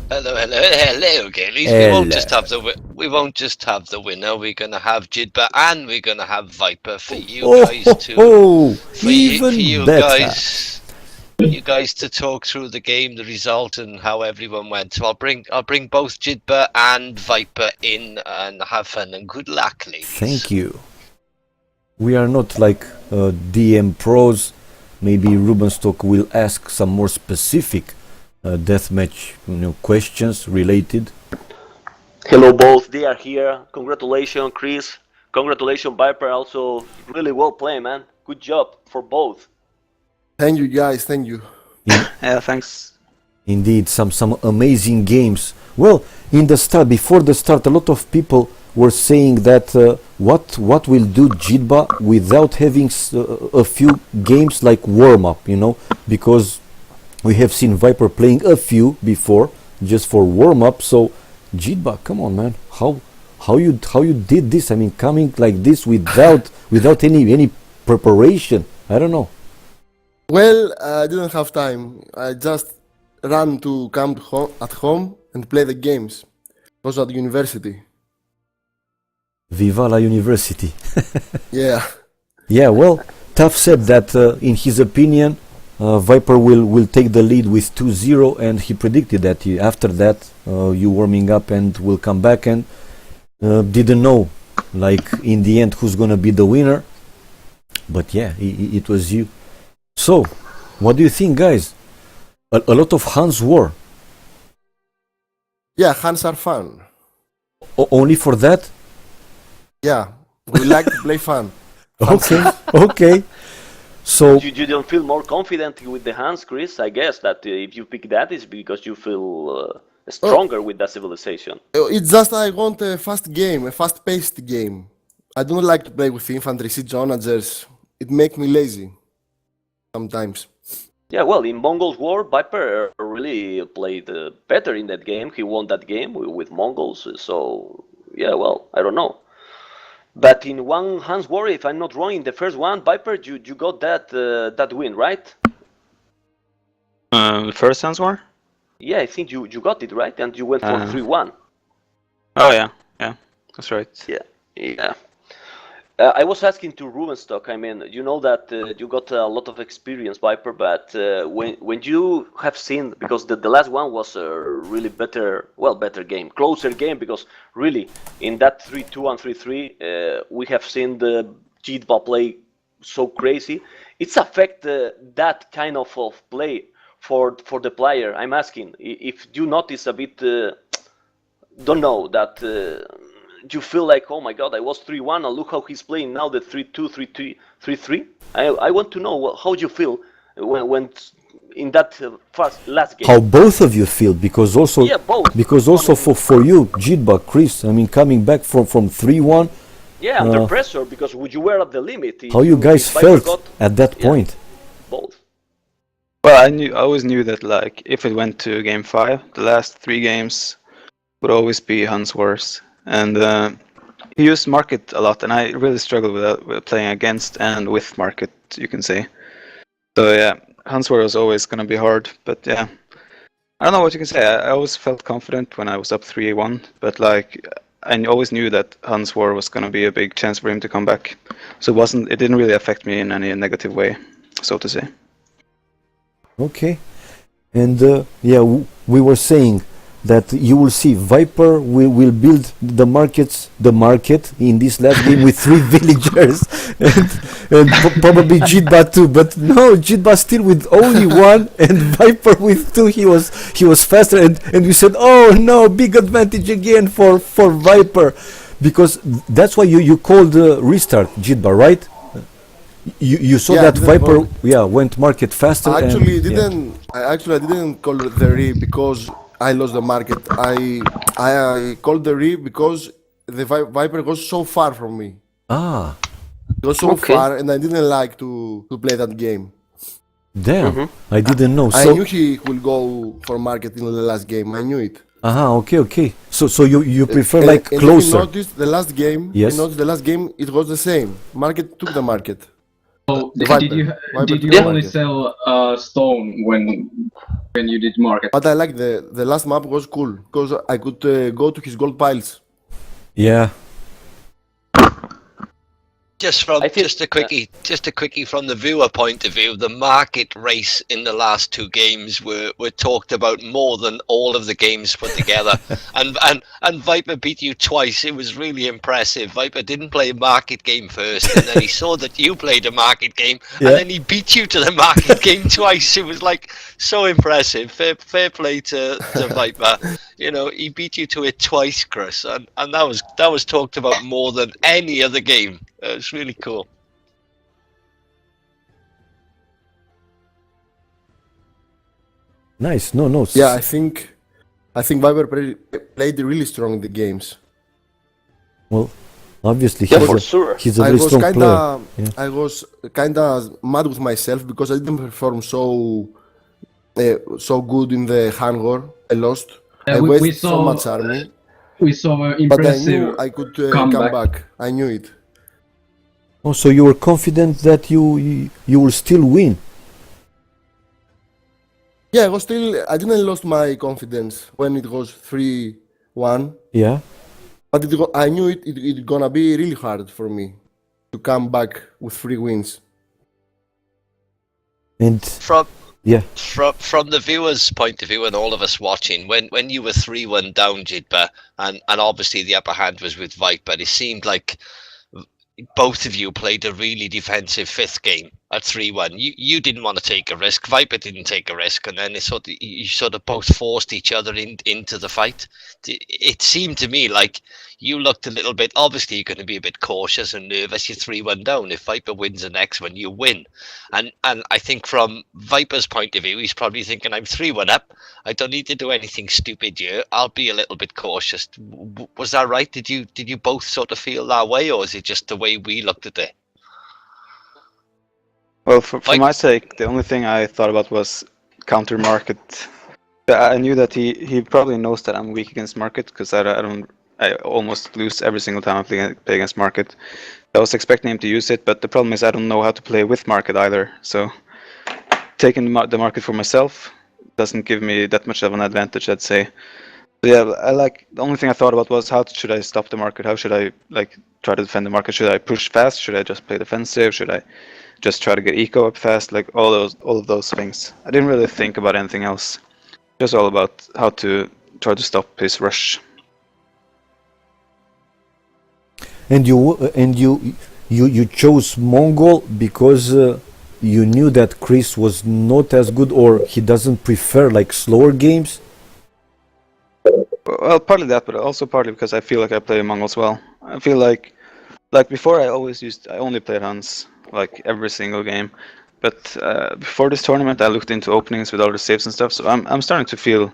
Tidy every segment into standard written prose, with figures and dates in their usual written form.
Hello, Gailies. We won't just have we won't just have the winner. We're gonna have Jidba and we're gonna have Viper for you Oh, guys ho, to ho, for even you better. guys to talk through the game, the result, and how everyone went. So I'll bring both Jidba and Viper in and have fun and good luck, ladies. Thank you. We are not like DM pros. Maybe Rubenstock will ask some more specific deathmatch, questions related. Hello, both. They are here. Congratulations, Chris. Congratulations, Viper. Also, really well played, man. Good job for both. Thank you, guys. Thank you. Yeah, thanks. Indeed, some amazing games. Well, in the start, before the start, a lot of people were saying that what will do Jidba without having a few games like warm up, because we have seen Viper playing a few before just for warm up. So Jidba, come on, man, how you did this? I mean, coming like this without any preparation. I don't know. Well, I didn't have time. I just ran to come at home and play the games. I was at university. Viva la University. Yeah. Yeah, well, Tough said that in his opinion, Viper will take the lead with 2-0, and he predicted that after that, you warming up and will come back, and didn't know, like, in the end, who's gonna be the winner. But yeah, it was you. So, what do you think, guys? A lot of Hans War. Yeah, hands are fun. Only for that? Yeah, we like to play fun. Okay, okay. So You don't feel more confident with the hands, Chris? I guess that if you pick that, it's because you feel stronger with that civilization. It's just I want a fast game, a fast-paced game. I don't like to play with infantry siege onagers. It makes me lazy sometimes. Yeah, well, in Mongols War, Viper really played better in that game. He won that game with Mongols. So, yeah, well, I don't know. But in one Hans War, if I'm not wrong, in the first one, Viper, you got that win, right? The first Suns War? Yeah, I think you got it, right? And you went for 3-1. Oh yeah, that's right. Yeah. I was asking to Rubenstock. I mean, you know that you got a lot of experience, Viper. But when you have seen, because the last one was a really better game, closer game, because really in that 3-2 and 3-3, we have seen the Jidba play so crazy. It's affect that kind of play for the player. I'm asking if you notice a bit. Don't know that. You feel like, oh my god, I was 3-1 and look how he's playing now, the 3-2, 3-3, 3-3. I want to know how you feel when in that last game. how both of you feel, because also for you, Jidba, Chris, I mean, coming back from 3-1. Yeah, under pressure, because you were at the limit. How you guys felt at that point? Both. Well, I always knew that, like, if it went to game 5, the last 3 games would always be Hans Wars. And he used Market a lot, and I really struggled with playing against and with Market, you can say. So yeah, Hans War was always going to be hard, but yeah. I don't know what you can say. I always felt confident when I was up 3-1, but like, I always knew that Hans War was going to be a big chance for him to come back. So it didn't really affect me in any negative way, so to say. Okay. And yeah, we were saying that you will see Viper will build the market in this last game with 3 villagers, and probably Jidba too. But no, Jidba still with only 1, and Viper with 2. He was faster, and we said, oh no, big advantage again for Viper, because that's why you called restart, Jidba, right? You saw that Viper went market faster. I didn't call the re because I lost the market. I called the re because the Viper was so far from me. It was so far, and I didn't like to play that game. Damn, I didn't know. I knew he will go for market in the last game. I knew it. Okay. So you prefer like closer. If you noticed the last game, it was the same. Market took the market. So The did you Viper did to you the only market. sell stone when you did market? But I like the last map was cool because I could go to his gold piles. Yeah. Just a quickie from the viewer point of view, the market race in the last two games were talked about more than all of the games put together. and Viper beat you twice. It was really impressive. Viper didn't play a market game first, and then he saw that you played a market game, Yeah. and then he beat you to the market game twice. It was like so impressive. Fair play to Viper. You know, he beat you to it twice, Chris, and that was talked about more than any other game. It's really cool. Nice. No. Yeah, I think Viper played really strong in the games. Well, obviously Yeah, for sure. he's a I very was strong player. Yeah. I was kinda mad with myself because I didn't perform so good in the Han War. I lost. I We wasted so saw much army, we saw an but I knew impressive I could come comeback. back. I knew it. Oh, so you were confident that you will still win. Yeah, I didn't lose my confidence when it was 3-1, Yeah. but I knew it gonna be really hard for me to come back with 3 wins. And From yeah. from the viewers' point of view and all of us watching, when you were 3-1 down, Jidba, and obviously the upper hand was with Viper, it seemed like both of you played a really defensive fifth game at 3-1. You didn't want to take a risk. Viper didn't take a risk, and then you sort of both forced each other into the fight. It seemed to me like you looked a little bit. Obviously, you're going to be a bit cautious and nervous. You're 3-1 down. If Viper wins the next one, you win. And I think from Viper's point of view, he's probably thinking, I'm 3-1 up. I don't need to do anything stupid here. I'll be a little bit cautious. Was that right? Did you both sort of feel that way, or is it just the way we looked at it? Well, for my sake, the only thing I thought about was counter market. I knew that he probably knows that I'm weak against market because I almost lose every single time I play against market. I was expecting him to use it, but the problem is I don't know how to play with market either. So taking the market for myself doesn't give me that much of an advantage, I'd say. So yeah, the only thing I thought about was how should I stop the market? How should I try to defend the market? Should I push fast? Should I just play defensive? Should I just try to get eco up fast? Like all of those things. I didn't really think about anything else. Just all about how to try to stop his rush. And you chose Mongol because you knew that Chris was not as good, or he doesn't prefer like slower games. Well, partly that, but also partly because I feel like I play Mongols well. I feel like before I only played Huns like every single game, but before this tournament I looked into openings with all the saves and stuff. So I'm starting to feel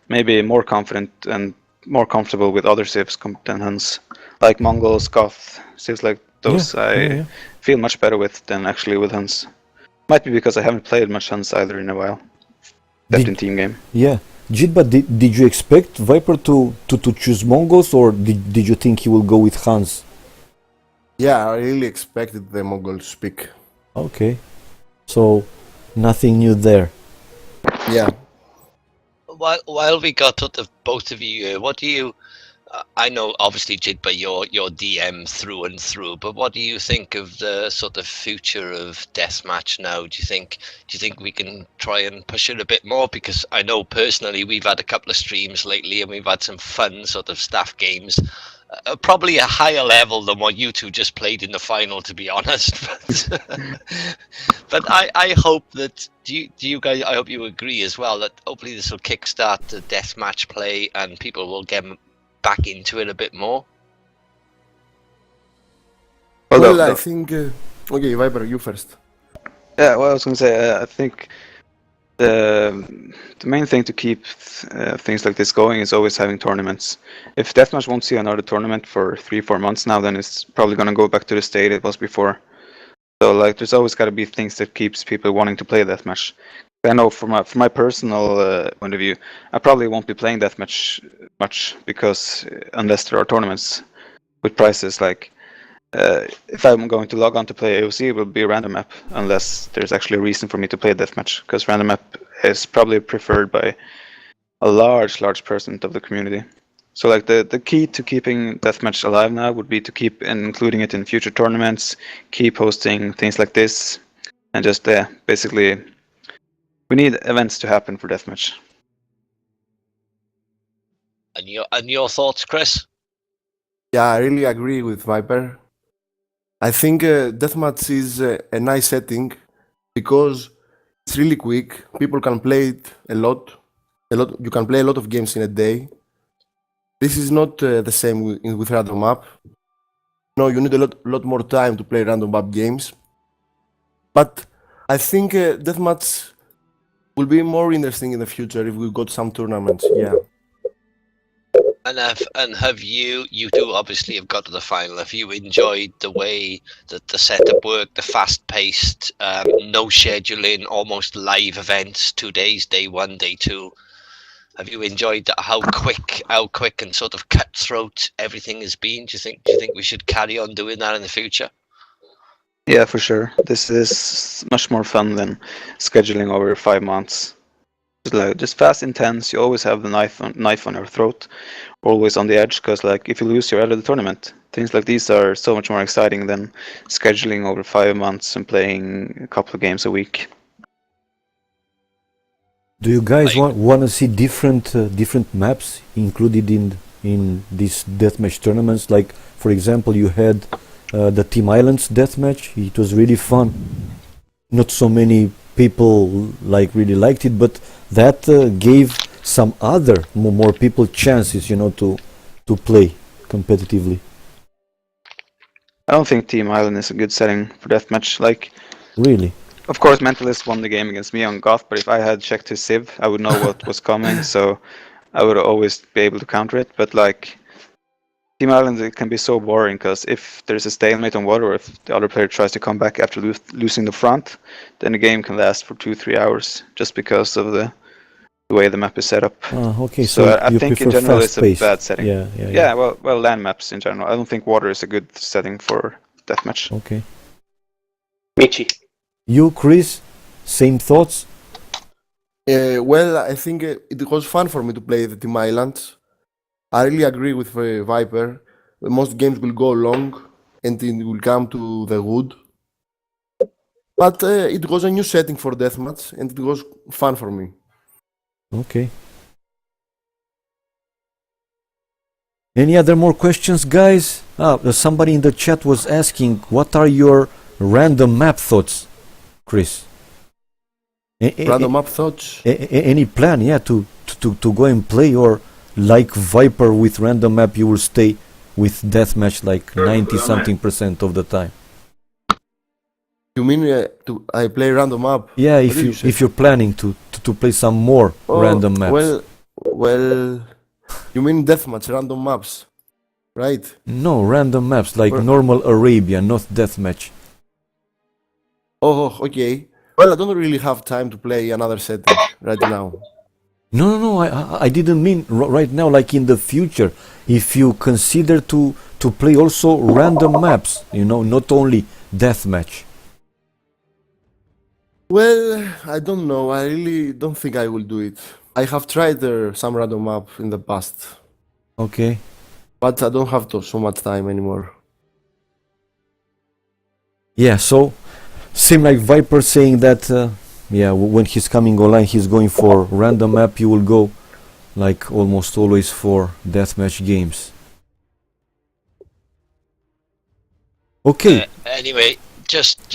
maybe more confident and more comfortable with other saves than Huns, like Mongols, Goth saves like those. I feel much better with than actually with Huns. Might be because I haven't played much Huns either in a while, except in team game. Yeah. Jidba, did you expect Viper to choose Mongols, or did you think he will go with Hans? Yeah, I really expected the Mongol to speak. Okay. So nothing new there. Yeah. While we got to both of you, what do you? I know obviously Jidba, your DM through and through, but what do you think of the sort of future of deathmatch now? Do you think we can try and push it a bit more? Because I know personally we've had a couple of streams lately and we've had some fun sort of staff games. Probably a higher level than what you two just played in the final, to be honest. But I hope that do you guys? I hope you agree as well that hopefully this will kickstart the deathmatch play and people will get back into it a bit more. Well, I think. Okay, Viper, you first. Yeah, well, I was gonna say I think the main thing to keep things like this going is always having tournaments. If deathmatch won't see another tournament for 3-4 months now, then it's probably gonna go back to the state it was before. So like, there's always got to be things that keeps people wanting to play deathmatch. I know from my personal point of view, I probably won't be playing deathmatch much because unless there are tournaments with prizes, like if I'm going to log on to play AOC, it will be a random map, unless there's actually a reason for me to play deathmatch, because random map is probably preferred by a large percent of the community. So like the key to keeping deathmatch alive now would be to keep including it in future tournaments, keep hosting things like this, and just basically we need events to happen for deathmatch. And your thoughts, Chris? Yeah, I really agree with Viper. I think deathmatch is a nice setting because it's really quick. People can play it a lot. You can play a lot of games in a day. This is not the same with random map. No, you need a lot more time to play random map games. But I think deathmatch will be more interesting in the future if we got some tournaments. Yeah. And have you two obviously have got to the final. Have you enjoyed the way that the setup worked, the fast-paced, no scheduling, almost live events, 2 days, day 1, day 2? Have you enjoyed that, how quick and sort of cutthroat everything has been? Do you think we should carry on doing that in the future? Yeah, for sure. This is much more fun than scheduling over 5 months. It's like just fast, intense. You always have the knife on your throat, always on the edge. Because like if you lose, you're out of the tournament. Things like these are so much more exciting than scheduling over 5 months and playing a couple of games a week. Do you guys want to see different maps included in these deathmatch tournaments? Like, for example, you had the Team Islands deathmatch. It was really fun. Not so many people really liked it, but that gave some other more people chances, to play competitively. I don't think Team Island is a good setting for deathmatch. Like, really? Of course, Mentalist won the game against me on Goth, but if I had checked his Civ, I would know what was coming, so I would always be able to counter it. But like, Team Island, it can be so boring, because if there's a stalemate on water, or if the other player tries to come back after losing the front, then the game can last for 2-3 hours, just because of the way the map is set up. Okay, so I you think in prefer general it's a fast-paced. bad setting. Yeah. Well, land maps in general. I don't think water is a good setting for deathmatch. Okay. Michi. You, Chris, same thoughts? Well, I think it was fun for me to play the Team Islands. I really agree with Viper. Most games will go long and it will come to the wood. But it was a new setting for deathmatch and it was fun for me. Okay. Any other more questions, guys? Somebody in the chat was asking, what are your random map thoughts, Chris? Random map thoughts? Any plan, to go and play, or like Viper with random map, you will stay with deathmatch like 90-something% of the time? You mean I play random map? Yeah, if you're planning to play some more random maps. Well, you mean deathmatch, random maps, right? No, random maps like normal Arabia, not deathmatch. Oh, okay. Well, I don't really have time to play another setting right now. No, I didn't mean right now, like in the future. If you consider to play also random maps, not only deathmatch. Well, I don't know. I really don't think I will do it. I have tried some random map in the past. Okay. But I don't have so much time anymore. Yeah, so same like Viper saying that when he's coming online he's going for random map, you will go like almost always for deathmatch games. Okay. Anyway,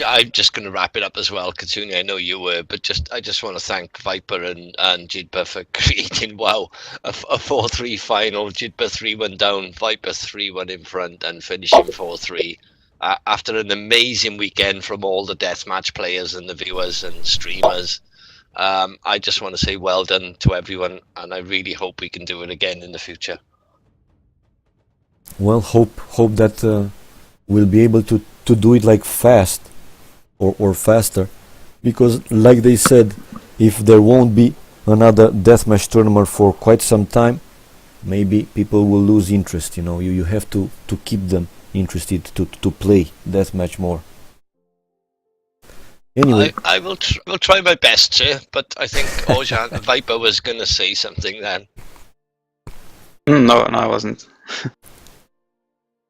I'm just going to wrap it up as well, Katsuni. I know you were, but I just want to thank Viper and Jidba for creating a 4-3 final. Jidba 3-1 down, Viper 3-1 in front, and finishing 4-3. After an amazing weekend from all the deathmatch players and the viewers and streamers, I just want to say well done to everyone, and I really hope we can do it again in the future. Well, hope that we'll be able to do it like fast or faster, because like they said, if there won't be another deathmatch tournament for quite some time, maybe people will lose interest. You have to keep them interested to play that much more. Anyway, I will try my best, sir, but I think Ojan Viper was going to say something then. No, I wasn't.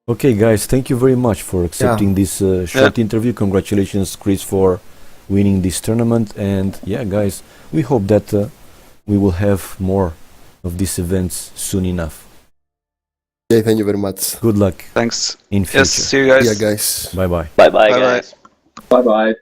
okay, guys, thank you very much for accepting this short interview. Congratulations, Chris, for winning this tournament. And yeah, guys, we hope that we will have more of these events soon enough. Okay, thank you very much. Good luck Thanks. in future. Yes, see you guys. Yeah, guys. Bye bye. Bye bye, Bye-bye. guys. Bye bye.